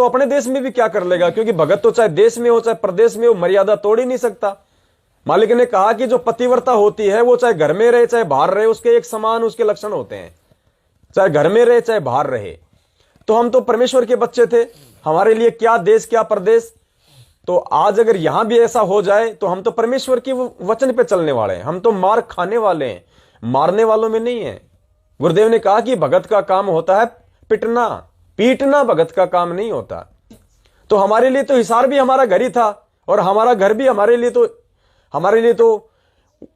तो अपने देश में भी क्या कर लेगा, क्योंकि भगत तो चाहे देश में हो चाहे प्रदेश में हो मर्यादा तोड़ ही नहीं सकता। मालिक ने कहा कि जो पतिव्रता होती है वो चाहे घर में रहे चाहे बाहर रहे, उसके एक समान उसके लक्षण होते हैं, चाहे घर में रहे चाहे बाहर रहे। तो हम तो परमेश्वर के बच्चे थे, हमारे लिए क्या देश क्या प्रदेश। तो आज अगर यहां भी ऐसा हो जाए तो हम तो परमेश्वर के वचन पे चलने वाले हैं, हम तो मार खाने वाले हैं, मारने वालों में नहीं है। गुरुदेव ने कहा कि भगत का काम होता है पिटना, पीटना भगत का काम नहीं होता। तो हमारे लिए तो हिसार भी हमारा घर ही था, और हमारा घर भी हमारे लिए तो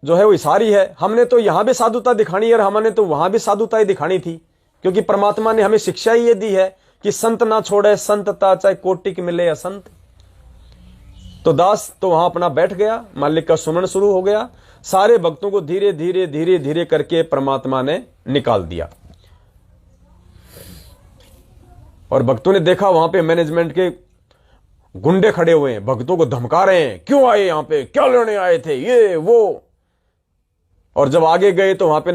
जो है वो हिसार ही है। हमने तो यहां भी साधुता दिखानी है और हमने तो वहां भी साधुता ही दिखानी थी, क्योंकि परमात्मा ने हमें शिक्षा ही ये दी है कि संत ना छोड़े संतता, चाहे कोटि की मिले या संत। तो दास तो वहां अपना बैठ गया, मालिक का सुमरण शुरू हो गया। सारे भक्तों को धीरे धीरे धीरे धीरे करके परमात्मा ने निकाल दिया। और भक्तों ने देखा वहां पे मैनेजमेंट के गुंडे खड़े हुए हैं, भक्तों को धमका रहे हैं, क्यों आए यहां पे, क्या लेने आए थे, ये वो। और जब आगे गए तो वहां पे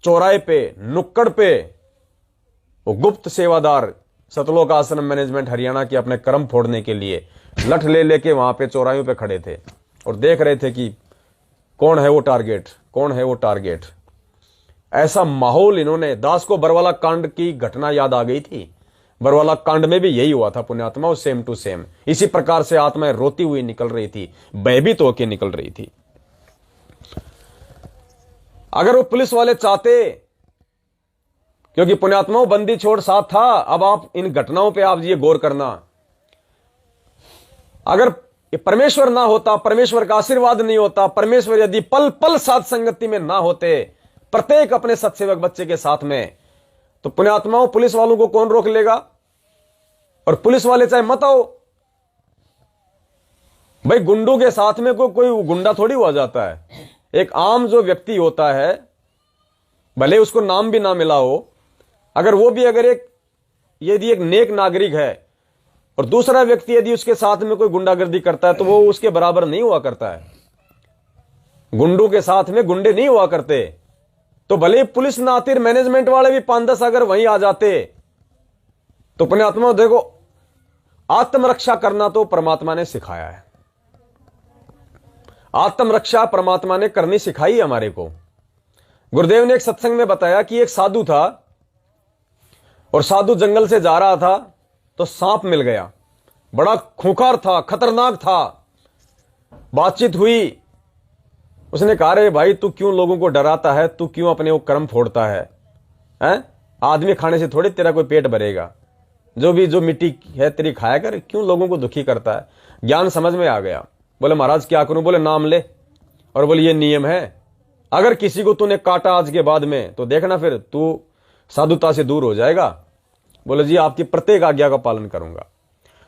चौराहे पे नुक्कड़ पे वो गुप्त सेवादार सतलोक आश्रम मैनेजमेंट हरियाणा के अपने कर्म फोड़ने के लिए लठ ले लेके वहां पे चौराहे पे खड़े थे और देख रहे थे कि कौन है वो टारगेट, कौन है वो टारगेट। ऐसा माहौल इन्होंने, दास को बरवाला कांड की घटना याद आ गई थी। बरवाला कांड में भी यही हुआ था पुण्यात्मा, सेम टू सेम इसी प्रकार से आत्माएं रोती हुई निकल रही थी, भयभीत होकर निकल रही थी। अगर वो पुलिस वाले चाहते, क्योंकि पुण्यात्माओं बंदी छोड़ साथ था, अब आप इन घटनाओं पे आप ये गौर करना, अगर परमेश्वर ना होता, परमेश्वर का आशीर्वाद नहीं होता, परमेश्वर यदि पल पल साथ संगति में ना होते प्रत्येक अपने सत्सेवक बच्चे के साथ में, तो पुण्यात्माओं पुलिस वालों को कौन रोक लेगा। और पुलिस वाले चाहे मत आओ भाई, गुंडों के साथ में कोई गुंडा थोड़ी हुआ जाता है। एक आम जो व्यक्ति होता है, भले उसको नाम भी ना मिला हो, अगर वो भी यदि एक नेक नागरिक है और दूसरा व्यक्ति यदि उसके साथ में कोई गुंडागर्दी करता है तो वो उसके बराबर नहीं हुआ करता है। गुंडों के साथ में गुंडे नहीं हुआ करते। तो भले पुलिस ना आती, मैनेजमेंट वाले भी 5-10 अगर वहीं आ जाते, तो पुण्यात्मा देखो आत्मरक्षा करना तो परमात्मा ने सिखाया है, आत्मरक्षा परमात्मा ने करनी सिखाई हमारे को। गुरुदेव ने एक सत्संग में बताया कि एक साधु था और साधु जंगल से जा रहा था तो सांप मिल गया, बड़ा खूंखार था, खतरनाक था। बातचीत हुई, उसने कहा रे भाई तू क्यों लोगों को डराता है, तू क्यों अपने वो कर्म फोड़ता है? आदमी खाने से थोड़ी तेरा कोई पेट भरेगा, जो मिट्टी है तेरी खाया कर, क्यों लोगों को दुखी करता है। ज्ञान समझ में आ गया। बोले महाराज क्या करूं? बोले नाम ले, और बोले ये नियम है, अगर किसी को तूने काटा आज के बाद में तो देखना फिर तू साधुता से दूर हो जाएगा। बोले जी आपकी प्रत्येक आज्ञा का पालन करूंगा।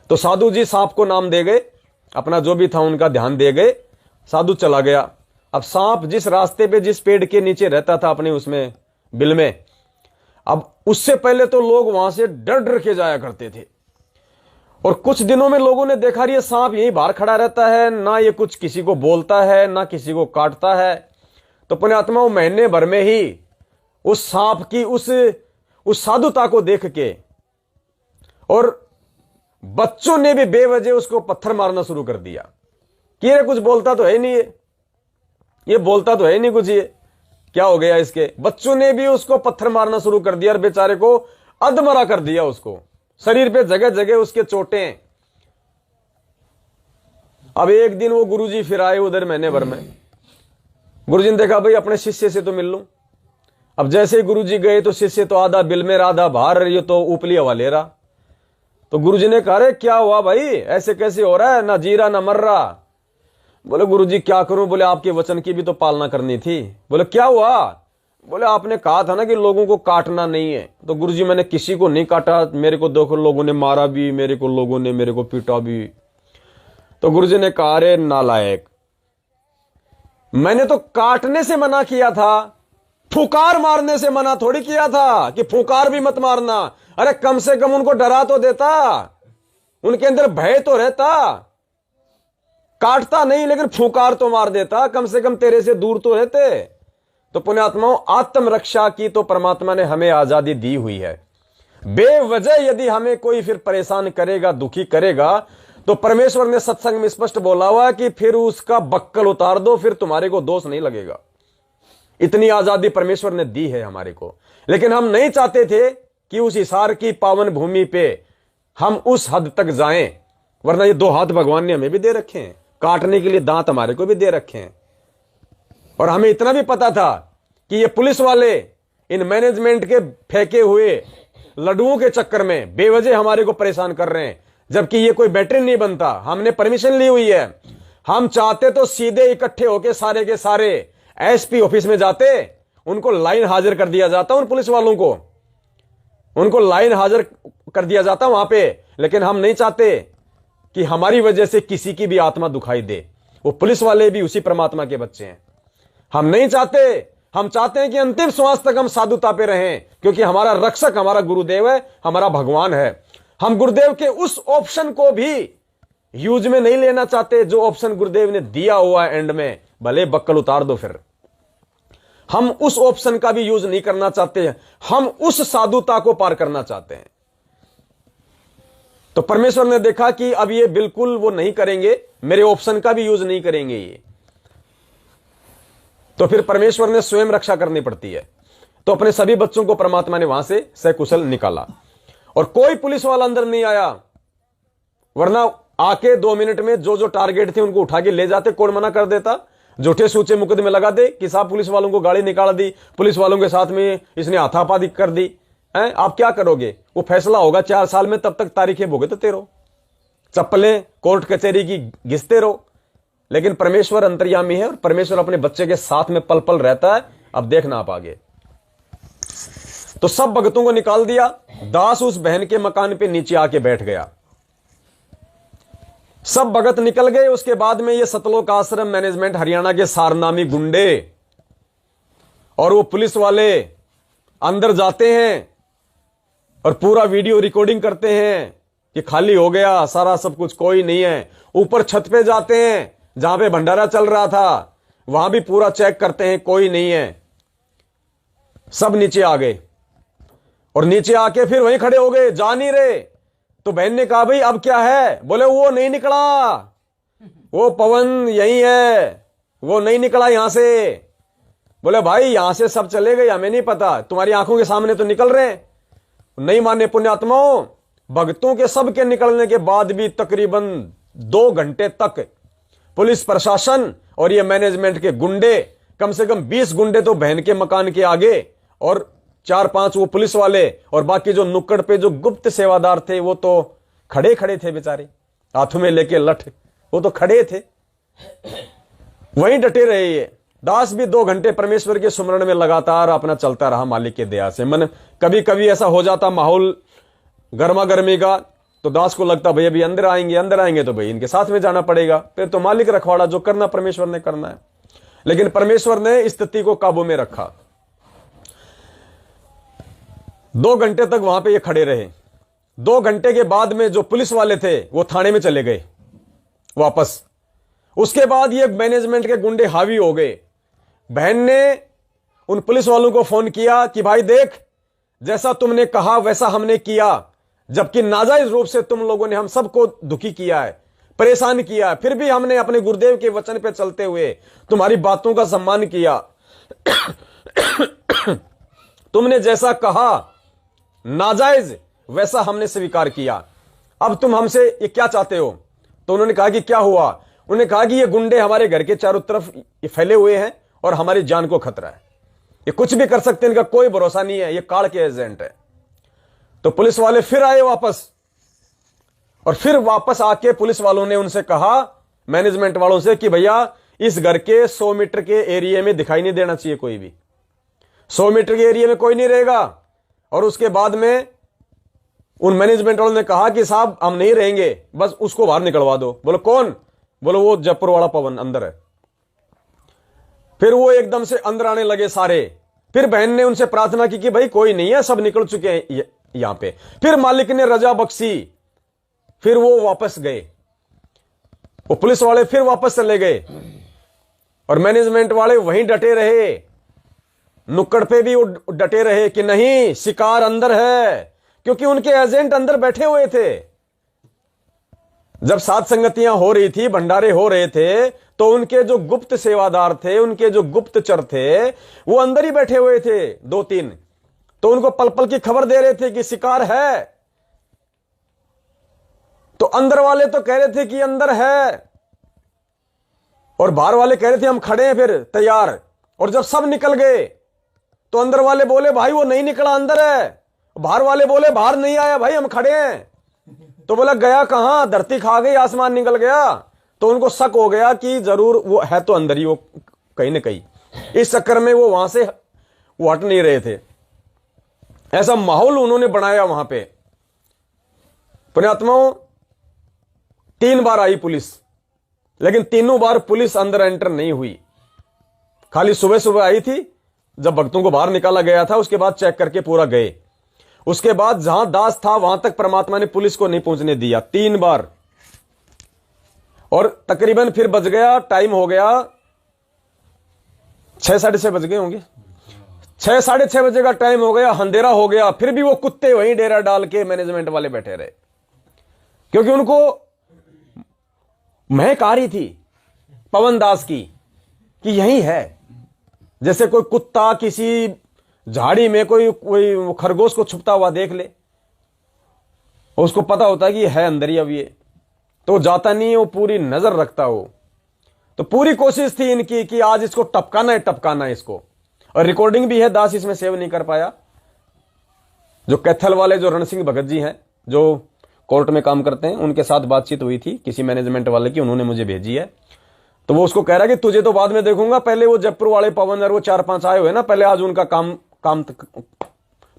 तो साधु जी सांप को नाम दे गए, अपना जो भी था उनका ध्यान दे गए, साधु चला गया। अब सांप जिस रास्ते पे जिस पेड़ के नीचे रहता था अपने उसमें बिल में, अब उससे पहले तो लोग वहां से डर डर के जाया करते थे। और कुछ दिनों में लोगों ने देखा ये सांप यहीं बाहर खड़ा रहता है, ना ये कुछ किसी को बोलता है ना किसी को काटता है। तो पुण्यात्मा महीने भर में ही उस सांप की उस साधुता को देख के और बच्चों ने भी बेवजह उसको पत्थर मारना शुरू कर दिया कि ये कुछ बोलता तो है नहीं, ये बोलता तो है नहीं कुछ, ये क्या हो गया इसके। बच्चों ने भी उसको पत्थर मारना शुरू कर दिया और बेचारे को अधमरा कर दिया, उसको शरीर पे जगह जगह उसके चोटें। अब एक दिन वो गुरुजी फिर आए उधर महीने भर में। गुरुजी ने देखा भाई अपने शिष्य से तो मिल लूं। अब जैसे ही गुरुजी गए तो शिष्य तो आधा बिल में आधा बाहर, ये तो ऊपली हवा ले रहा। तो गुरुजी ने कहा रे क्या हुआ भाई, ऐसे कैसे हो रहा है, ना जी रहा ना मर रहा। बोले गुरुजी क्या करूं? बोले आपके वचन की भी तो पालना करनी थी। बोले क्या हुआ? बोले आपने कहा था ना कि लोगों को काटना नहीं है। तो गुरुजी मैंने किसी को नहीं काटा, मेरे को देखो लोगों ने मारा भी, लोगों ने मेरे को पीटा भी। तो गुरुजी ने कहा रे नालायक, मैंने तो काटने से मना किया था, फुकार मारने से मना थोड़ी किया था कि फुकार भी मत मारना। अरे कम से कम उनको डरा तो देता, उनके अंदर भय तो रहता। काटता नहीं लेकिन फुकार तो मार देता, कम से कम तेरे से दूर तो रहते। तो पुण्यात्माओं आत्मरक्षा की तो परमात्मा ने हमें आजादी दी हुई है। बेवजह यदि हमें कोई फिर परेशान करेगा, दुखी करेगा, तो परमेश्वर ने सत्संग में स्पष्ट बोला हुआ कि फिर उसका बक्कल उतार दो, फिर तुम्हारे को दोष नहीं लगेगा। इतनी आजादी परमेश्वर ने दी है हमारे को। लेकिन हम नहीं चाहते थे कि उस हिसार की पावन भूमि पे हम उस हद तक जाएं, वरना ये 2 हाथ भगवान ने हमें भी दे रखे हैं, काटने के लिए दांत हमारे को भी दे रखे हैं। और हमें इतना भी पता था कि ये पुलिस वाले इन मैनेजमेंट के फेंके हुए लड्डुओं के चक्कर में बेवजह हमारे को परेशान कर रहे हैं, जबकि ये कोई बैटरी नहीं बनता। हमने परमिशन ली हुई है। हम चाहते तो सीधे इकट्ठे होके सारे के सारे एसपी ऑफिस में जाते, उनको लाइन हाजिर कर दिया जाता, उन पुलिस वालों को उनको लाइन हाजिर कर दिया जाता वहां पे। लेकिन हम नहीं चाहते कि हमारी वजह से किसी की भी आत्मा दुखाई दे। वो पुलिस वाले भी उसी परमात्मा के बच्चे हैं। हम नहीं चाहते, हम चाहते हैं कि अंतिम श्वास तक हम साधुता पे रहें, क्योंकि हमारा रक्षक हमारा गुरुदेव है, हमारा भगवान है। हम गुरुदेव के उस ऑप्शन को भी यूज में नहीं लेना चाहते जो ऑप्शन गुरुदेव ने दिया हुआ है एंड में, भले बक्कल उतार दो फिर। हम उस ऑप्शन का भी यूज नहीं करना चाहते हैं, हम उस साधुता को पार करना चाहते हैं। तो परमेश्वर ने देखा कि अब ये बिल्कुल वो नहीं करेंगे, मेरे ऑप्शन का भी यूज नहीं करेंगे ये, तो फिर परमेश्वर ने स्वयं रक्षा करनी पड़ती है। तो अपने सभी बच्चों को परमात्मा ने वहां से सकुशल निकाला और कोई पुलिस वाला अंदर नहीं आया, वरना आके 2 मिनट में जो जो टारगेट थे उनको उठा के ले जाते। कौन मना कर देता? झूठे सूचे मुकदमे लगा दे कि साहब पुलिस वालों को गाड़ी निकाल दी, पुलिस वालों के साथ में इसने हाथापाई कर दी है, आप क्या करोगे? वो फैसला होगा 4 साल में, तब तक तारीखें भुगतते रहो, चप्पलें कोर्ट कचहरी की घिसते रहो। लेकिन परमेश्वर अंतर्यामी है और परमेश्वर अपने बच्चे के साथ में पल पल रहता है। अब देखना आप आगे। तो सब भगतों को निकाल दिया। दास उस बहन के मकान पे नीचे आके बैठ गया। सब भगत निकल गए। उसके बाद में ये सतलोक आश्रम मैनेजमेंट हरियाणा के सारनामी गुंडे और वो पुलिस वाले अंदर जाते हैं और पूरा वीडियो रिकॉर्डिंग करते हैं कि खाली हो गया सारा सब कुछ, कोई नहीं है। ऊपर छत पे जाते हैं जहां पे भंडारा चल रहा था, वहां भी पूरा चेक करते हैं, कोई नहीं है। सब नीचे आ गए और नीचे आके फिर वहीं खड़े हो गए, जा नहीं रहे। तो बहन ने कहा भाई अब क्या है? बोले वो नहीं निकला, वो पवन यही है, वो नहीं निकला यहां से। बोले भाई यहां से सब चले गए, हमें नहीं पता, तुम्हारी आंखों के सामने तो निकल रहे हैं। नहीं माने पुण्यात्माओं, भक्तों के सब के निकलने के बाद भी तकरीबन 2 घंटे तक पुलिस प्रशासन और ये मैनेजमेंट के गुंडे, कम से कम 20 गुंडे तो बहन के मकान के आगे और 4-5 वो पुलिस वाले और बाकी जो नुक्कड़ पे जो गुप्त सेवादार थे वो तो खड़े खड़े थे बेचारे, हाथों में लेके लठ, वो तो खड़े थे, वहीं डटे रहे। ये दास भी 2 घंटे परमेश्वर के सुमरण में लगातार अपना चलता रहा मालिक के दया से। मन कभी कभी ऐसा हो जाता माहौल गर्मा गर्मी का, तो दास को लगता भाई अभी अंदर आएंगे तो भाई इनके साथ में जाना पड़ेगा। फिर तो मालिक रखवाड़ा, जो करना परमेश्वर ने करना है। लेकिन परमेश्वर ने स्थिति को काबू में रखा। 2 घंटे तक वहां पे ये खड़े रहे। 2 घंटे के बाद में जो पुलिस वाले थे वो थाने में चले गए वापस। उसके बाद ये मैनेजमेंट के गुंडे हावी हो गए। बहन ने उन पुलिस वालों को फोन किया कि भाई देख, जैसा तुमने कहा वैसा हमने किया, जबकि नाजायज रूप से तुम लोगों ने हम सबको दुखी किया है, परेशान किया है, फिर भी हमने अपने गुरुदेव के वचन पे चलते हुए तुम्हारी बातों का सम्मान किया। तुमने जैसा कहा नाजायज वैसा हमने स्वीकार किया। अब तुम हमसे ये क्या चाहते हो? तो उन्होंने कहा कि क्या हुआ? उन्होंने कहा कि ये गुंडे हमारे घर के चारों तरफ ये फैले हुए हैं और हमारी जान को खतरा है, ये कुछ भी कर सकते हैं, इनका कोई भरोसा नहीं है, ये काल के एजेंट है। तो पुलिस वाले फिर आए वापस, और फिर वापस आके पुलिस वालों ने उनसे कहा, मैनेजमेंट वालों से, कि भैया इस घर के 100 मीटर के एरिया में दिखाई नहीं देना चाहिए कोई भी, 100 मीटर के एरिया में कोई नहीं रहेगा। और उसके बाद में उन मैनेजमेंट वालों ने कहा कि साहब हम नहीं रहेंगे, बस उसको बाहर निकलवा दो। बोलो कौन? बोलो वो जयपुर वाला पवन अंदर है। फिर वो एकदम से अंदर आने लगे सारे। फिर बहन ने उनसे प्रार्थना की कि भाई कोई नहीं है, सब निकल चुके हैं यहां पे। फिर मालिक ने रजा बख्शी, फिर वो वापस गए। वो पुलिस वाले फिर वापस चले गए और मैनेजमेंट वाले वहीं डटे रहे, नुक्कड़ पे भी वो डटे रहे कि नहीं, शिकार अंदर है, क्योंकि उनके एजेंट अंदर बैठे हुए थे। जब सात संगतियां हो रही थी, भंडारे हो रहे थे, तो उनके जो गुप्त सेवादार थे, उनके जो गुप्तचर थे, वो अंदर ही बैठे हुए थे, दो तीन। तो उनको पल पल की खबर दे रहे थे कि शिकार है। तो अंदर वाले तो कह रहे थे कि अंदर है, और बाहर वाले कह रहे थे हम खड़े हैं फिर तैयार। और जब सब निकल गए तो अंदर वाले बोले भाई वो नहीं निकला, अंदर है। बाहर वाले बोले बाहर नहीं आया भाई, हम खड़े हैं। तो बोला गया कहां, धरती खा गई, आसमान निकल गया। तो उनको शक हो गया कि जरूर वो है तो अंदर ही, वो कहीं ना कहीं। इस चक्कर में वो वहां से वो हट नहीं रहे थे। ऐसा माहौल उन्होंने बनाया वहां पे। पुण्यात्माओं, 3 बार आई पुलिस, लेकिन तीनों बार पुलिस अंदर एंटर नहीं हुई। खाली सुबह सुबह आई थी, जब भक्तों को बाहर निकाला गया था, उसके बाद चेक करके पूरा गए। उसके बाद जहां दास था वहां तक परमात्मा ने पुलिस को नहीं पहुंचने दिया, 3 बार। और तकरीबन फिर बज गया, टाइम हो गया 6, साढ़े 6 बज गए होंगे, 6, साढ़े 6 बजे का टाइम हो गया, अंधेरा हो गया। फिर भी वो कुत्ते वहीं डेरा डाल के मैनेजमेंट वाले बैठे रहे, क्योंकि उनको महक आ रही थी पवन दास की कि यही है। जैसे कोई कुत्ता किसी झाड़ी में कोई खरगोश को छुपता हुआ देख ले, उसको पता होता है कि है अंदर ही अब ये, तो जाता नहीं, वो पूरी नजर रखता हो। तो पूरी कोशिश थी इनकी कि आज इसको टपकाना है, टपकाना है इसको। और रिकॉर्डिंग भी है, दास इसमें सेव नहीं कर पाया। जो कैथल वाले जो रण सिंह भगत जी हैं, जो कोर्ट में काम करते हैं, उनके साथ बातचीत हुई थी किसी मैनेजमेंट वाले की, उन्होंने मुझे भेजी है। तो वो उसको कह रहा है कि तुझे तो बाद में देखूंगा, पहले वो जयपुर वाले पवन और वो 4-5 आए हुए ना, पहले आज उनका काम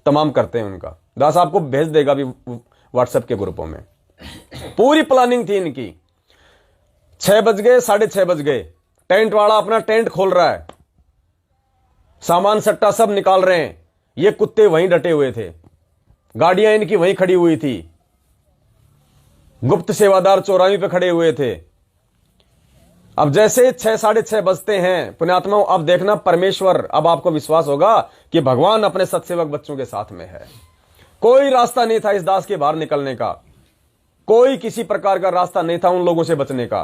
तमाम करते हैं उनका। दास आपको भेज देगा अभी व्हाट्सएप के ग्रुपों में। पूरी प्लानिंग थी इनकी। 6 बज गए, साढ़े 6 बज गए, टेंट वाला अपना टेंट खोल रहा है, सामान सट्टा सब निकाल रहे हैं। ये कुत्ते वहीं डटे हुए थे, गाड़ियां इनकी वहीं खड़ी हुई थी, गुप्त सेवादार चौराहे पे खड़े हुए थे। अब जैसे 6, साढ़े 6 बजते हैं, पुण्यात्माओं, अब देखना परमेश्वर, अब आपको विश्वास होगा कि भगवान अपने सत्सेवक बच्चों के साथ में है। कोई रास्ता नहीं था इस दास के बाहर निकलने का, कोई किसी प्रकार का रास्ता नहीं था उन लोगों से बचने का।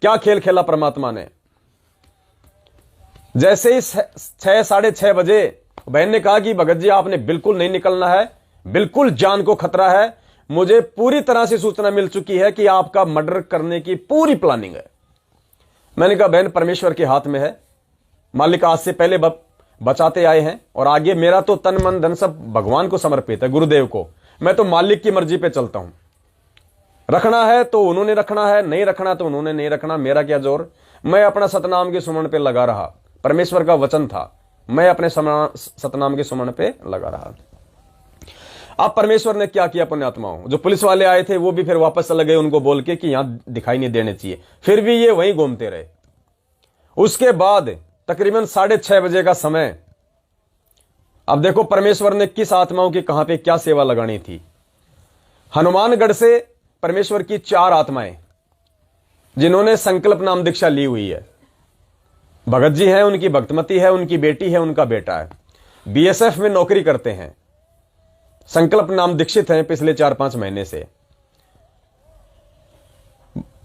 क्या खेल खेला परमात्मा ने। जैसे ही 6, साढ़े 6 बजे बहन ने कहा कि भगत जी आपने बिल्कुल नहीं निकलना है, बिल्कुल जान को खतरा है, मुझे पूरी तरह से सूचना मिल चुकी है कि आपका मर्डर करने की पूरी प्लानिंग है। मैंने कहा बहन परमेश्वर के हाथ में है, मालिक आज से पहले बचाते आए हैं, और आगे मेरा तो तन मन धन सब भगवान को समर्पित है, गुरुदेव को। मैं तो मालिक की मर्जी पे चलता हूं। रखना है तो उन्होंने रखना है, नहीं रखना तो उन्होंने नहीं रखना, मेरा क्या जोर। मैं अपना सतनाम के सुमरण पे लगा रहा, परमेश्वर का वचन था, मैं अपने सतनाम के सुमरण पे लगा रहा। अब परमेश्वर ने क्या किया पुण्यात्माओं, जो पुलिस वाले आए थे वो भी फिर वापस चले गए उनको बोल के कि यहां दिखाई नहीं देने चाहिए, फिर भी ये वहीं घूमते रहे। उसके बाद तकरीबन 6:30 बजे का समय। अब देखो परमेश्वर ने किस आत्माओं की कहां पे क्या सेवा लगानी थी। हनुमानगढ़ से परमेश्वर की 4 आत्माएं जिन्होंने संकल्प नाम दीक्षा ली हुई है। भगत जी हैं, उनकी भक्तमती है, उनकी बेटी है, उनका बेटा है, बीएसएफ में नौकरी करते हैं, संकल्प नाम दीक्षित हैं पिछले 4-5 महीने से।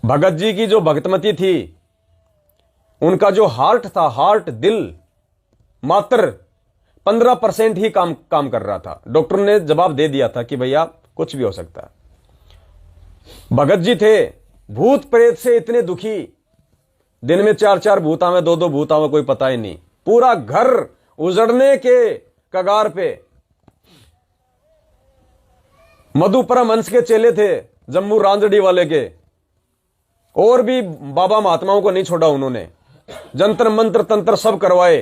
भगत जी की जो भक्तमती थी, उनका जो हार्ट था, हार्ट दिल मात्र 15% ही काम कर रहा था। डॉक्टर ने जवाब दे दिया था कि भैया कुछ भी हो सकता है। भगत जी थे भूत प्रेत से इतने दुखी, दिन में 4-4 भूत आवे, 2-2 भूत आवे, कोई पता ही नहीं, पूरा घर उजड़ने के कगार पे। मधुपरम हंस के चेले थे, जम्मू रांजड़ी वाले के, और भी बाबा महात्माओं को नहीं छोड़ा उन्होंने, जंतर मंत्र तंत्र सब करवाए।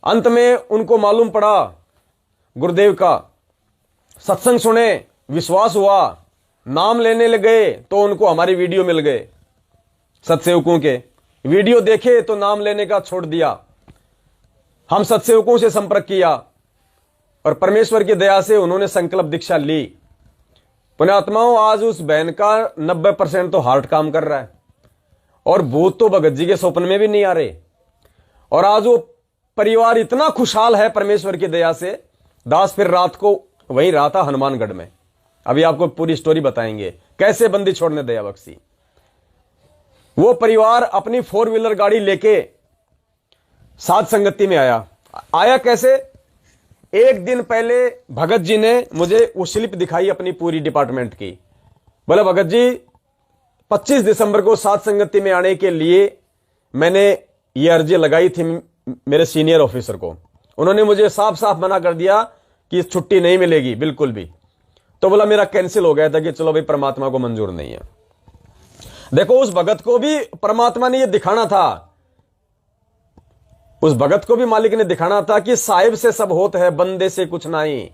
अंत में उनको मालूम पड़ा गुरुदेव का, सत्संग सुने, विश्वास हुआ, नाम लेने लगे तो उनको हमारी वीडियो मिल गए, सत्सेवकों के वीडियो देखे तो नाम लेने का छोड़ दिया। हम सत्सेवकों से संपर्क किया और परमेश्वर की दया से उन्होंने संकल्प दीक्षा ली। पुण्यात्माओं, आज उस बहन का 90% तो हार्ट काम कर रहा है, और भूत तो भगत जी के स्वप्न में भी नहीं आ रहे। और आज वो परिवार इतना खुशहाल है परमेश्वर की दया से। दास फिर रात को वहीं रहा था हनुमानगढ़ में। अभी आपको पूरी स्टोरी बताएंगे कैसे बंदी छोड़ने दया बख्शी। वो परिवार अपनी 4 व्हीलर गाड़ी लेके साध संगति में आया कैसे? एक दिन पहले भगत जी ने मुझे वो स्लिप दिखाई अपनी पूरी डिपार्टमेंट की। बोला भगत जी 25 दिसंबर को साध संगति में आने के लिए मैंने ये अर्जी लगाई थी मेरे सीनियर ऑफिसर को। उन्होंने मुझे साफ साफ मना कर दिया कि छुट्टी नहीं मिलेगी बिल्कुल भी। तो बोला मेरा कैंसिल हो गया था कि चलो भाई परमात्मा को मंजूर नहीं है। देखो उस भगत को भी परमात्मा ने यह दिखाना था, उस भगत को भी मालिक ने दिखाना था कि साहिब से सब होत है, बंदे से कुछ नहीं।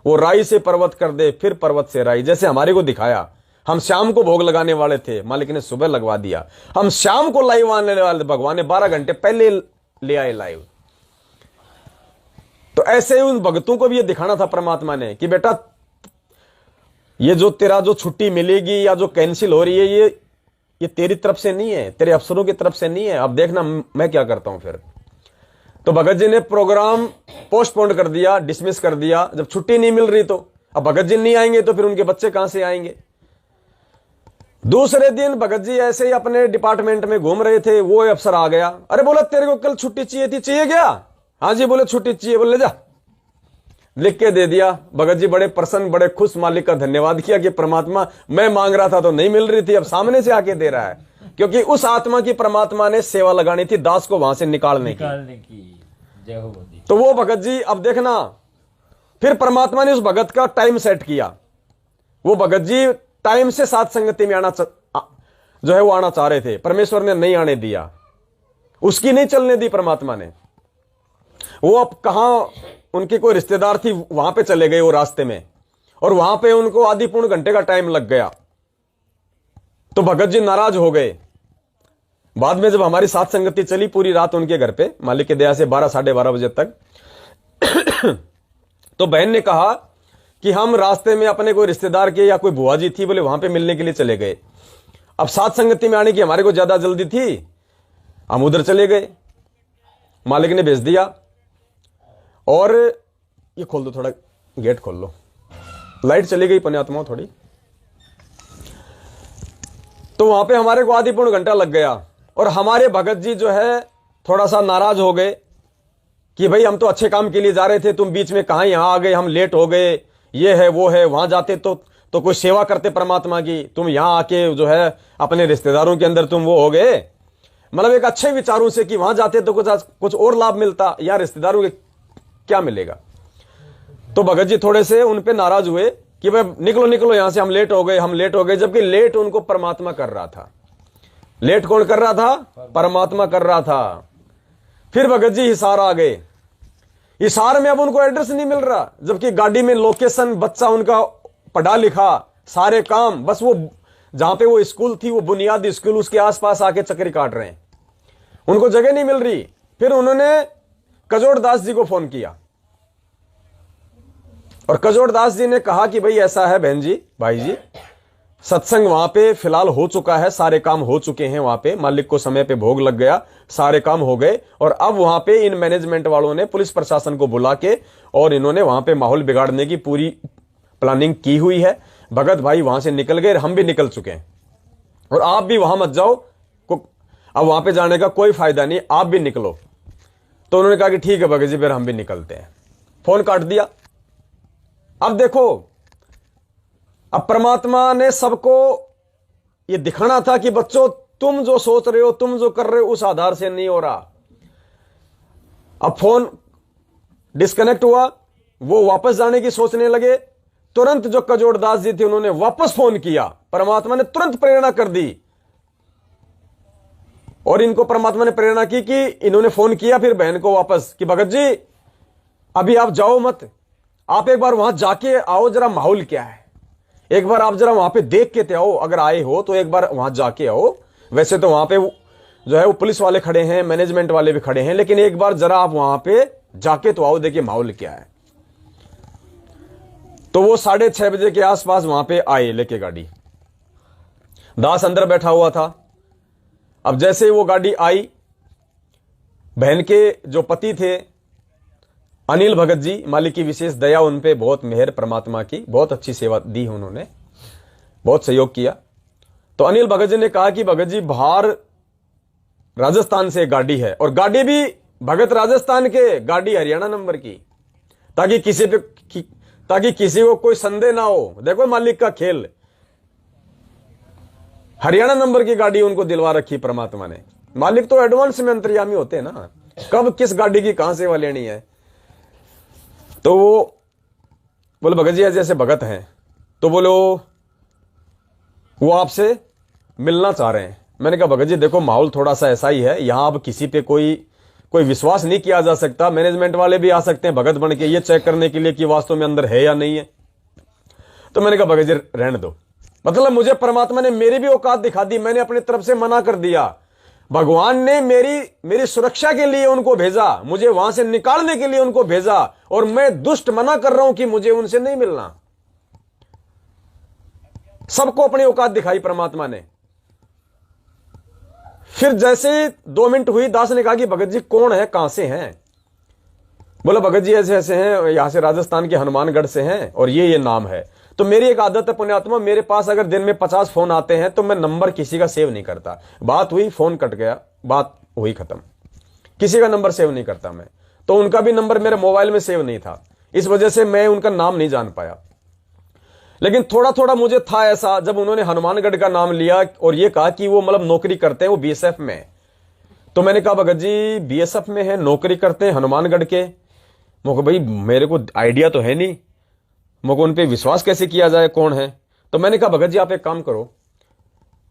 वो राई से पर्वत कर दे, फिर पर्वत से राई। जैसे हमारे को दिखाया, हम शाम को भोग लगाने वाले थे, मालिक ने सुबह लगवा दिया। हम शाम को लाइव आने वाले थे, भगवान ने 12 घंटे पहले ले आए लाइव। तो ऐसे ही उन भगतों को भी ये दिखाना था परमात्मा ने कि बेटा ये जो तेरा जो छुट्टी मिलेगी या जो कैंसिल हो रही है ये तेरी तरफ से नहीं है, तेरे अफसरों की तरफ से नहीं है। अब देखना मैं क्या करता हूं फिर। तो भगत जी ने प्रोग्राम पोस्टपोन कर दिया, डिसमिस कर दिया। जब छुट्टी नहीं मिल रही तो अब भगत जी नहीं आएंगे तो फिर उनके बच्चे कहां से आएंगे। दूसरे दिन भगत जी ऐसे ही अपने डिपार्टमेंट में घूम रहे थे, वो अफसर आ गया। अरे बोला तेरे को कल छुट्टी चाहिए थी, चाहिए क्या? हाँ जी। बोले छुट्टी चाहिए। बोले जा, लिख के दे दिया। भगत जी बड़े प्रसन्न, बड़े खुश, मालिक का धन्यवाद किया कि परमात्मा मैं मांग रहा था तो नहीं मिल रही थी, अब सामने से आके दे रहा है। क्योंकि उस आत्मा की परमात्मा ने सेवा लगानी थी, दास को वहां से निकालने की। जय हो। तो वो भगत जी अब देखना, फिर परमात्मा ने उस भगत का टाइम सेट किया। वो भगत जी टाइम से साथ संगति में जो है वो आना चाह रहे थे, परमेश्वर ने नहीं आने दिया, उसकी नहीं चलने दी परमात्मा ने। वो अब कहां उनकी कोई रिश्तेदार थी, वहां पे चले गए वो रास्ते में, और वहां पे उनको आधी पौन घंटे का टाइम लग गया। तो भगत जी नाराज हो गए। बाद में जब हमारी साथ संगति चली पूरी रात उनके घर पे, मालिक की दया से 12 साढ़े 12 बजे तक, तो बहन ने कहा कि हम रास्ते में अपने कोई रिश्तेदार के या कोई बुआ जी थी, बोले वहां पे मिलने के लिए चले गए। अब साथ संगति में आने की हमारे को ज्यादा जल्दी थी, हम उधर चले गए। मालिक ने भेज दिया। और ये खोल दो, थोड़ा गेट खोल लो, लाइट चली गई पुण्यात्मा थोड़ी। तो वहां पे हमारे को आधी पौन घंटा लग गया। और हमारे भगत जी जो है थोड़ा सा नाराज हो गए कि भाई हम तो अच्छे काम के लिए जा रहे थे, तुम बीच में कहां यहां आ गए, हम लेट हो गए, ये है वो है। वहां जाते तो कोई सेवा करते परमात्मा की, तुम यहां आके जो है अपने रिश्तेदारों के अंदर तुम वो हो गए। मतलब एक अच्छे विचारों से कि वहां जाते तो कुछ और लाभ मिलता, या रिश्तेदारों के क्या मिलेगा। तो भगत जी थोड़े से उन पे नाराज हुए कि भाई निकलो निकलो यहां से, हम लेट हो गए। जबकि लेट उनको परमात्मा कर रहा था। लेट कौन कर रहा था? परमात्मा कर रहा था। फिर भगत जी हिसार आ गए। हिसार में अब उनको एड्रेस नहीं मिल रहा, जबकि गाड़ी में लोकेशन, बच्चा उनका पढ़ा लिखा, सारे काम, बस वो जहां पे वो स्कूल थी, वो बुनियादी स्कूल, उसके आसपास आके चक्कर काट रहे हैं, उनको जगह नहीं मिल रही। फिर उन्होंने कजोड़ दास जी को फोन किया, और कजोड़ दास जी ने कहा कि भाई ऐसा है बहन जी, भाई जी, सत्संग वहां पे फिलहाल हो चुका है, सारे काम हो चुके हैं, वहां पे मालिक को समय पे भोग लग गया, सारे काम हो गए। और अब वहां पे इन मैनेजमेंट वालों ने पुलिस प्रशासन को बुला के और इन्होंने वहां पे माहौल बिगाड़ने की पूरी प्लानिंग की हुई है। भगत भाई वहां से निकल गए, हम भी निकल चुके हैं, और आप भी वहां मत जाओ, अब वहां पे जाने का कोई फायदा नहीं, आप भी निकलो। तो उन्होंने कहा कि ठीक है भगत जी, फिर हम भी निकलते हैं। फोन काट दिया। अब देखो, अब परमात्मा ने सबको यह दिखाना था कि बच्चों तुम जो सोच रहे हो, तुम जो कर रहे हो, उस आधार से नहीं हो रहा। अब फोन डिस्कनेक्ट हुआ, वो वापस जाने की सोचने लगे। तुरंत जो कजोड़ दास जी थे उन्होंने वापस फोन किया, परमात्मा ने तुरंत प्रेरणा कर दी। और इनको परमात्मा ने प्रेरणा की कि इन्होंने फोन किया फिर बहन को वापस कि भगत जी अभी आप जाओ मत, आप एक बार वहां जाके आओ, जरा माहौल क्या है, एक बार आप जरा वहां पे देख के आओ, अगर आए हो तो एक बार वहां जाके आओ। वैसे तो वहां पे जो है वो पुलिस वाले खड़े हैं, मैनेजमेंट वाले भी खड़े हैं, लेकिन एक बार जरा आप वहां पे जाके तो आओ, देखिए माहौल क्या है। तो वो 6:30 बजे के आसपास वहां पे आए लेके गाड़ी। दास अंदर बैठा हुआ था। अब जैसे वो गाड़ी आई, बहन के जो पति थे अनिल भगत जी, मालिक की विशेष दया उन पे, बहुत मेहर परमात्मा की, बहुत अच्छी सेवा दी उन्होंने, बहुत सहयोग किया। तो अनिल भगत जी ने कहा कि भगत जी बाहर राजस्थान से गाड़ी है, और गाड़ी भी भगत राजस्थान के, गाड़ी हरियाणा नंबर की, ताकि किसी को कोई संदेह ना हो। देखो मालिक का खेल, हरियाणा नंबर की गाड़ी उनको दिलवा रखी परमात्मा ने। मालिक तो एडवांस में अंतर्यामी होते हैं ना, कब किस गाड़ी की कहां सेवा लेनी है। तो वो बोले भगत जी ऐसे ऐसे भगत हैं, तो बोलो वो आपसे मिलना चाह रहे हैं। मैंने कहा भगत जी देखो माहौल थोड़ा सा ऐसा ही है, यहां अब किसी पे कोई विश्वास नहीं किया जा सकता। मैनेजमेंट वाले भी आ सकते हैं भगत बन के ये चेक करने के लिए कि वास्तव में अंदर है या नहीं है। तो मैंने कहा भगत जी रहने दो, मतलब मुझे परमात्मा ने मेरी भी औकात दिखा दी, मैंने अपनी तरफ से मना कर दिया। भगवान ने मेरी सुरक्षा के लिए उनको भेजा, मुझे वहां से निकालने के लिए उनको भेजा, और मैं दुष्ट मना कर रहा हूं कि मुझे उनसे नहीं मिलना। सबको अपनी औकात दिखाई परमात्मा ने। फिर जैसे 2 मिनट हुई, दास ने कहा कि भगत जी कौन है, कहां से हैं। बोला भगत जी ऐसे ऐसे हैं, यहां से राजस्थान के हनुमानगढ़ से हैं, और ये नाम है। तो मेरी एक आदत है पुण्यात्मा, मेरे पास अगर दिन में 50 फोन आते हैं तो मैं नंबर किसी का सेव नहीं करता। बात हुई, फोन कट गया, बात हुई खत्म, किसी का नंबर सेव नहीं करता मैं। तो उनका भी नंबर मेरे मोबाइल में सेव नहीं था, इस वजह से मैं उनका नाम नहीं जान पाया। लेकिन थोड़ा थोड़ा मुझे था ऐसा, जब उन्होंने हनुमानगढ़ का नाम लिया और ये कहा कि वो मतलब नौकरी करते हैं, वो बीएसएफ में। तो मैंने कहा भगत जी बीएसएफ में है, नौकरी करते हैं हनुमानगढ़ के। मुझे भाई मेरे को आइडिया तो है नहीं, मुझे उन पे विश्वास कैसे किया जाए, कौन है। तो मैंने कहा भगत जी आप एक काम करो,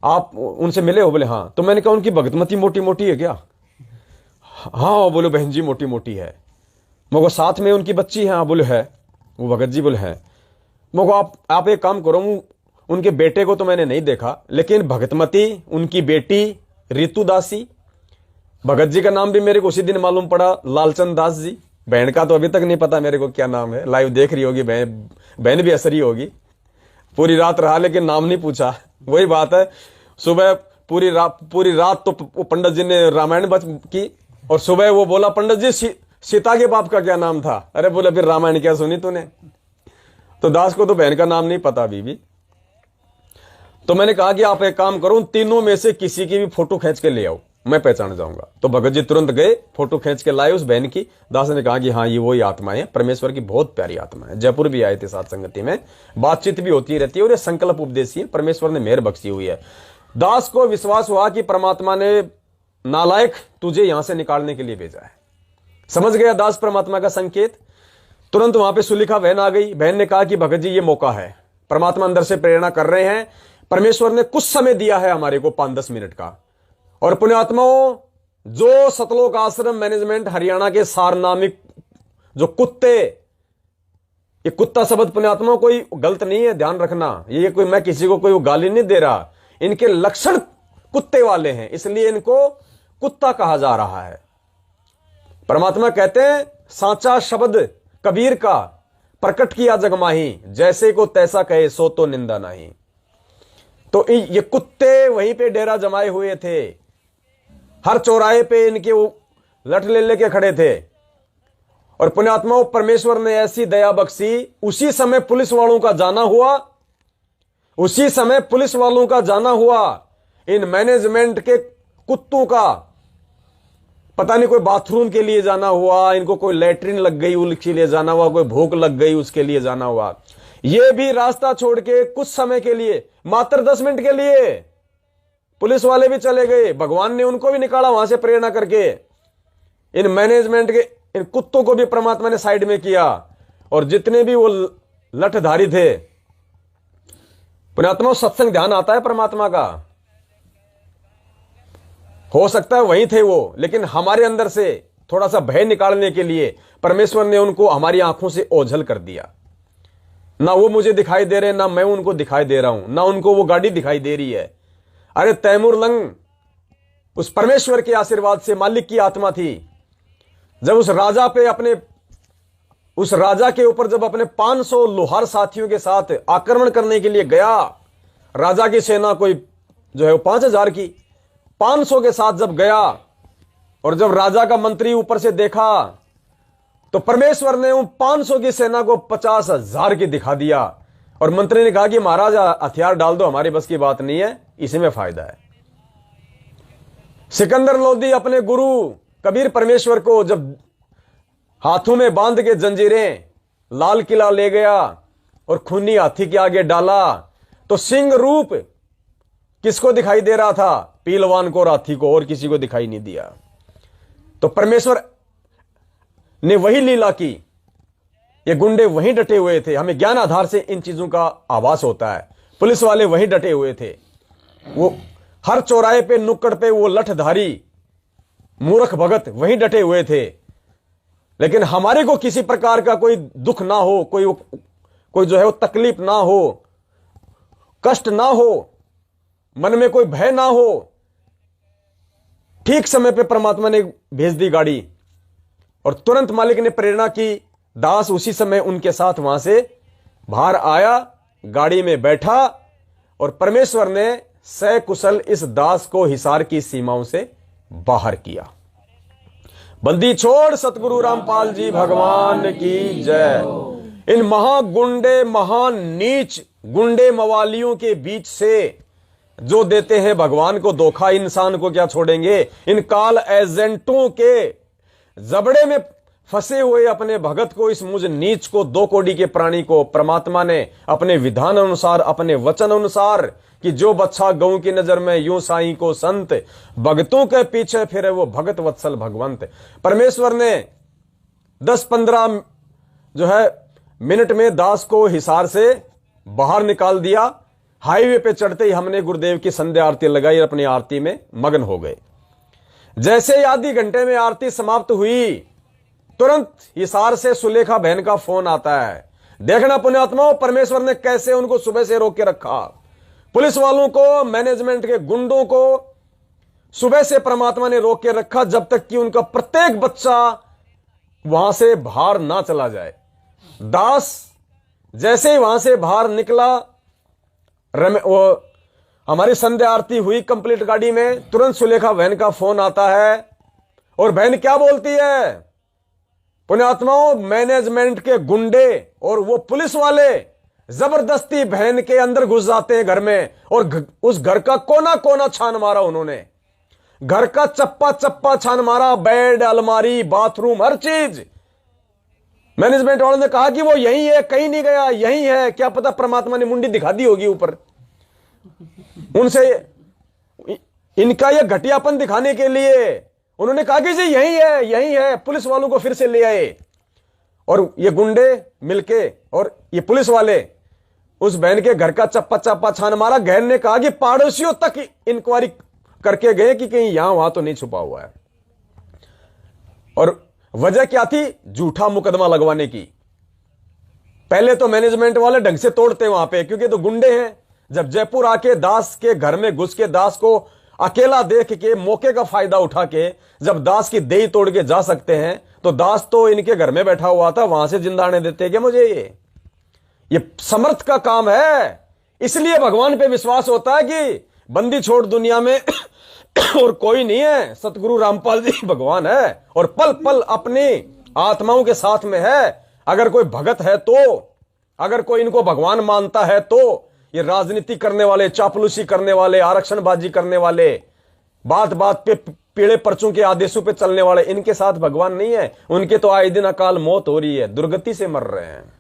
आप उनसे मिले हो। बोले हाँ। तो मैंने कहा उनकी भगतमती मोटी मोटी है क्या। हाँ बोले बहन जी मोटी मोटी है। मुझे साथ में उनकी बच्ची है। हाँ बोले है। वो भगत जी बोले हैं। मुझे आप एक काम करो, उनके बेटे को तो मैंने नहीं देखा, लेकिन भगतमती उनकी बेटी रितु दासी, भगत जी का नाम भी मेरे को उसी दिन मालूम पड़ा, लालचंद दास जी। बहन का तो अभी तक नहीं पता मेरे को क्या नाम है, लाइव देख रही होगी बहन भी असरी होगी। पूरी रात रहा लेकिन नाम नहीं पूछा। वही बात है, सुबह पूरी रात तो पंडित जी ने रामायण की, और सुबह वो बोला पंडित जी सीता के बाप का क्या नाम था। अरे बोला फिर रामायण क्या सुनी तूने। तो दास को तो बहन का नाम नहीं पता अभी भी। तो मैंने कहा कि आप एक काम करो, उन तीनों में से किसी की भी फोटो खींच के ले आओ, मैं पहचान जाऊंगा। तो भगत जी तुरंत गए, फोटो खींच के लाए उस बहन की। दास ने कहा कि हाँ ये वही आत्मा है, परमेश्वर की बहुत प्यारी आत्मा है। जयपुर भी आए थे साथ संगति में, बातचीत भी होती रहती है, और ये संकल्प उपदेशी है, परमेश्वर ने मेहर बख्शी हुई है। दास को विश्वास हुआ कि परमात्मा ने नालायक तुझे यहां से निकालने के लिए भेजा है। समझ गया दास परमात्मा का संकेत। तुरंत वहां पे सुलिखा बहन आ गई। बहन ने कहा कि भगत जी ये मौका है, परमात्मा अंदर से प्रेरणा कर रहे हैं, परमेश्वर ने कुछ समय दिया है हमारे को 5-10 मिनट का। और पुण्यात्माओं, जो सतलोक आश्रम मैनेजमेंट हरियाणा के सारनामिक जो कुत्ते, ये कुत्ता शब्द पुण्यात्माओं कोई गलत नहीं है, ध्यान रखना, ये कोई मैं किसी को कोई गाली नहीं दे रहा, इनके लक्षण कुत्ते वाले हैं, इसलिए इनको कुत्ता कहा जा रहा है। परमात्मा कहते हैं सांचा शब्द कबीर का प्रकट किया जगमाही, जैसे को तैसा कहे सो तो निंदा नहीं। तो ये कुत्ते वहीं पे डेरा जमाए हुए थे, हर चौराहे पे इनके वो लठ ले लेके खड़े थे। और पुण्यात्माओं, परमेश्वर ने ऐसी दया बख्शी, उसी समय पुलिस वालों का जाना हुआ, उसी समय पुलिस वालों का जाना हुआ, इन मैनेजमेंट के कुत्तों का पता नहीं कोई बाथरूम के लिए जाना हुआ, इनको कोई लैट्रिन लग गई उसके लिए जाना हुआ, कोई भूख लग गई उसके लिए जाना हुआ। ये भी रास्ता छोड़ के कुछ समय के लिए, मात्र 10 मिनट के लिए पुलिस वाले भी चले गए। भगवान ने उनको भी निकाला वहां से प्रेरणा करके। इन मैनेजमेंट के इन कुत्तों को भी परमात्मा ने साइड में किया, और जितने भी वो लठधारी थे, पुण्यात्मा सत्संग ध्यान आता है परमात्मा का, हो सकता है वही थे वो, लेकिन हमारे अंदर से थोड़ा सा भय निकालने के लिए परमेश्वर ने उनको हमारी आंखों से ओझल कर दिया। ना वो मुझे दिखाई दे रहे, ना मैं उनको दिखाई दे रहा हूं, ना उनको वो गाड़ी दिखाई दे रही है। अरे तैमूर लंग उस परमेश्वर के आशीर्वाद से मालिक की आत्मा थी। जब उस राजा के ऊपर जब अपने 500 लोहार साथियों के साथ आक्रमण करने के लिए गया, राजा की सेना कोई जो है 5000 की, 500 के साथ जब गया, और जब राजा का मंत्री ऊपर से देखा तो परमेश्वर ने उन 500 की सेना को 50,000 की दिखा दिया और मंत्री ने कहा कि महाराज हथियार डाल दो, हमारी बस की बात नहीं है, इसी में फायदा है। सिकंदर लोदी अपने गुरु कबीर परमेश्वर को जब हाथों में बांध के जंजीरें लाल किला ले गया और खूनी हाथी के आगे डाला तो सिंह रूप किसको दिखाई दे रहा था? पीलवान को और हाथी को, और किसी को दिखाई नहीं दिया। तो परमेश्वर ने वही लीला की। ये गुंडे वहीं डटे हुए थे। हमें ज्ञान आधार से इन चीजों का आभास होता है। पुलिस वाले वहीं डटे हुए थे। वो हर चौराहे पे, नुक्कड़ पे वो लठधारी मूर्ख भगत वहीं डटे हुए थे। लेकिन हमारे को किसी प्रकार का कोई दुख ना हो, कोई जो है वो तकलीफ ना हो, कष्ट ना हो, मन में कोई भय ना हो। ठीक समय पे परमात्मा ने भेज दी गाड़ी और तुरंत मालिक ने प्रेरणा की। दास उसी समय उनके साथ वहां से बाहर आया, गाड़ी में बैठा और परमेश्वर ने सकुशल इस दास को हिसार की सीमाओं से बाहर किया। बंदी छोड़ सतगुरु रामपाल जी भगवान की जय। इन महागुंडे, महान नीच गुंडे मवालियों के बीच से जो देते हैं भगवान को धोखा, इंसान को क्या छोड़ेंगे? इन काल एजेंटों के जबड़े में फंसे हुए अपने भगत को, इस मुझ नीच को, 2 कोड़ी के प्राणी को परमात्मा ने अपने विधान अनुसार, अपने वचन अनुसार कि जो बच्चा गऊ की नजर में यूं साईं को संत, भगतों के पीछे फिरे वो भगत वत्सल भगवंत। परमेश्वर ने 10-15 जो है मिनट में दास को हिसार से बाहर निकाल दिया। हाईवे पे चढ़ते ही हमने गुरुदेव की संध्या आरती लगाई, अपनी आरती में मगन हो गए। जैसे ही आधे घंटे में आरती समाप्त हुई, तुरंत हिसार से सुलेखा बहन का फोन आता है। देखना पुण्यात्माओं, परमेश्वर ने कैसे उनको सुबह से रोक के रखा। पुलिस वालों को, मैनेजमेंट के गुंडों को सुबह से परमात्मा ने रोक के रखा, जब तक कि उनका प्रत्येक बच्चा वहां से बाहर ना चला जाए। दास जैसे ही वहां से बाहर निकला, हमारी संध्या आरती हुई कंप्लीट गाड़ी में, तुरंत सुलेखा बहन का फोन आता है और बहन क्या बोलती है? पुण्यात्माओं, मैनेजमेंट के गुंडे और वो पुलिस वाले जबरदस्ती बहन के अंदर घुस जाते हैं घर में और उस घर का कोना कोना छान मारा। उन्होंने घर का चप्पा चप्पा छान मारा, बेड, अलमारी, बाथरूम, हर चीज। मैनेजमेंट वालों ने कहा कि वो यही है, कहीं नहीं गया, यही है। क्या पता परमात्मा ने मुंडी दिखा दी होगी ऊपर। उनसे इनका यह घटियापन दिखाने के लिए उन्होंने कहा कि जी यही है, यही है। पुलिस वालों को फिर से ले आए और ये गुंडे मिलके और ये पुलिस वाले उस बहन के घर का चप्पा चप्पा छान मारा। गहन ने कहा कि पड़ोसियों तक इंक्वायरी करके गए कि कहीं यहां वहां तो नहीं छुपा हुआ है। और वजह क्या थी? झूठा मुकदमा लगवाने की। पहले तो मैनेजमेंट वाले ढंग से तोड़ते वहां पे, क्योंकि तो गुंडे हैं। जब जयपुर आके दास के घर में घुस के दास को अकेला देख के मौके का फायदा उठा के जब दास की देही तोड़ के जा सकते हैं, तो दास तो इनके घर में बैठा हुआ था, वहां से जिंदा आने देते क्या मुझे? ये समर्थ का काम है। इसलिए भगवान पे विश्वास होता है कि बंदी छोड़ दुनिया में और कोई नहीं है, सतगुरु रामपाल जी भगवान है और पल पल अपनी आत्माओं के साथ में है। अगर कोई भगत है तो, अगर कोई इनको भगवान मानता है तो, ये राजनीति करने वाले, चापलूसी करने वाले, आरक्षणबाजी करने वाले, बात बात पे पीड़े पर्चों के आदेशों पे चलने वाले, इनके साथ भगवान नहीं है। उनके तो आए दिन अकाल मौत हो रही है, दुर्गति से मर रहे हैं।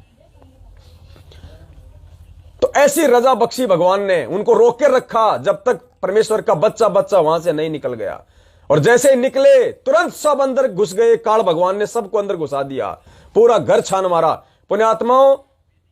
तो ऐसी रजा बख्शी भगवान ने, उनको रोक के रखा जब तक परमेश्वर का बच्चा वहां से नहीं निकल गया। और जैसे ही निकले तुरंत सब अंदर घुस गए। काल भगवान ने सबको अंदर घुसा दिया, पूरा घर छान मारा। पुण्यात्माओं,